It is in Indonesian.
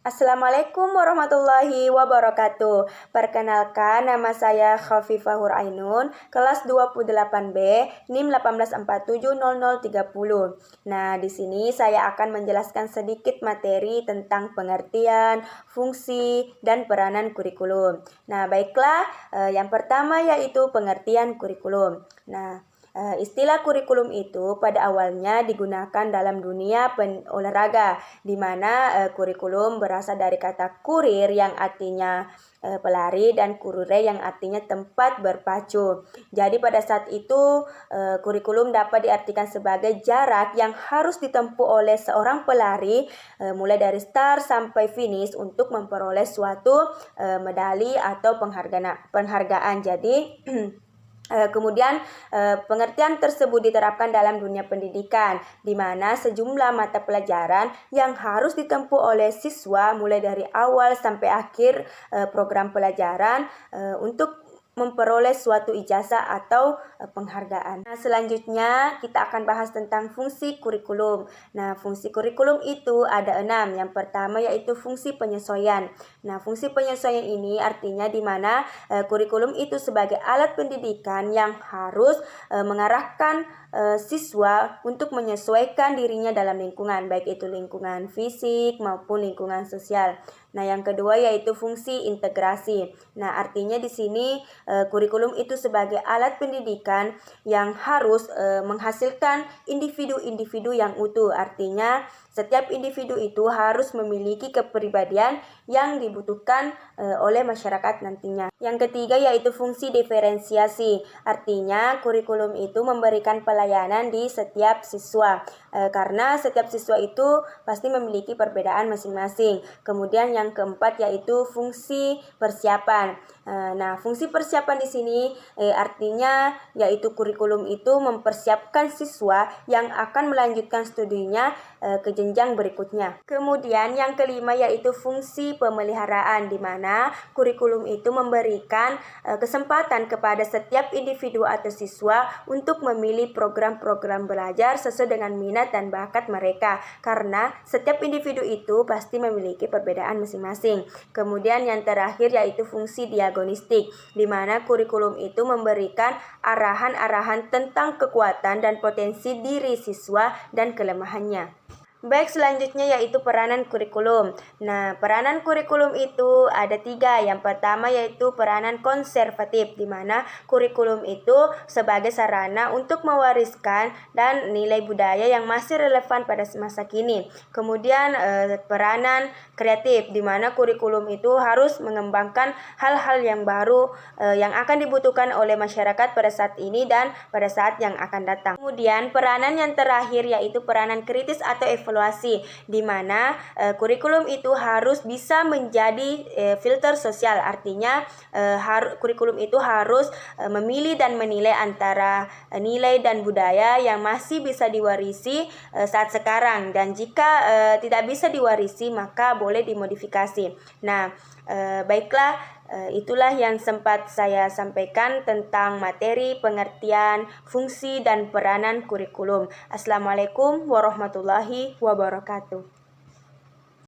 Assalamualaikum warahmatullahi wabarakatuh. Perkenalkan, nama saya Khafifah Hurainun, kelas 28B, NIM 184700030. Nah, di sini saya akan menjelaskan sedikit materi tentang pengertian, fungsi, dan peranan kurikulum. Nah, baiklah, yang pertama yaitu pengertian kurikulum. Nah, istilah kurikulum itu pada awalnya digunakan dalam dunia olahraga, di mana kurikulum berasal dari kata kurir yang artinya pelari dan kurure yang artinya tempat berpacu. Jadi pada saat itu kurikulum dapat diartikan sebagai jarak yang harus ditempuh oleh seorang pelari mulai dari start sampai finish untuk memperoleh suatu medali atau penghargaan. Jadi kemudian pengertian tersebut diterapkan dalam dunia pendidikan, di mana sejumlah mata pelajaran yang harus ditempuh oleh siswa mulai dari awal sampai akhir program pelajaran untuk memperoleh suatu ijazah atau penghargaan. Nah, selanjutnya kita akan bahas tentang fungsi kurikulum. Nah, fungsi kurikulum itu ada 6. Yang pertama yaitu fungsi penyesuaian. Nah, fungsi penyesuaian ini artinya di mana kurikulum itu sebagai alat pendidikan yang harus mengarahkan siswa untuk menyesuaikan dirinya dalam lingkungan, baik itu lingkungan fisik maupun lingkungan sosial. Nah, yang kedua yaitu fungsi integrasi. Nah, artinya di sini kurikulum itu sebagai alat pendidikan yang harus menghasilkan individu-individu yang utuh. Artinya setiap individu itu harus memiliki kepribadian yang dibutuhkan oleh masyarakat nantinya. Yang ketiga yaitu fungsi diferensiasi. Artinya kurikulum itu memberikan pelayanan di setiap siswa. Karena setiap siswa itu pasti memiliki perbedaan masing-masing. Kemudian yang keempat yaitu fungsi persiapan. Nah, fungsi persiapan di sini artinya yaitu kurikulum itu mempersiapkan siswa yang akan melanjutkan studinya ke jenjang berikutnya. Kemudian yang kelima yaitu fungsi pemeliharaan, di mana kurikulum itu memberikan kesempatan kepada setiap individu atau siswa untuk memilih program-program belajar sesuai dengan minat dan bakat mereka, karena setiap individu itu pasti memiliki perbedaan masing-masing. Kemudian yang terakhir yaitu fungsi diagnostik, di mana kurikulum itu memberikan arahan-arahan tentang kekuatan dan potensi diri siswa dan kelemahannya. Baik, selanjutnya yaitu peranan kurikulum. Nah, peranan kurikulum itu ada 3. Yang pertama yaitu peranan konservatif, di mana kurikulum itu sebagai sarana untuk mewariskan dan nilai budaya yang masih relevan pada masa kini. Kemudian peranan kreatif, di mana kurikulum itu harus mengembangkan hal-hal yang baru yang akan dibutuhkan oleh masyarakat pada saat ini dan pada saat yang akan datang. Kemudian peranan yang terakhir yaitu peranan kritis atau evaluasi, di mana kurikulum itu harus bisa menjadi filter sosial. Artinya kurikulum itu harus memilih dan menilai antara nilai dan budaya yang masih bisa diwarisi saat sekarang, dan jika tidak bisa diwarisi maka boleh dimodifikasi. Nah, baiklah, itulah yang sempat saya sampaikan tentang materi pengertian, fungsi, dan peranan kurikulum. Assalamualaikum warahmatullahi wabarakatuh.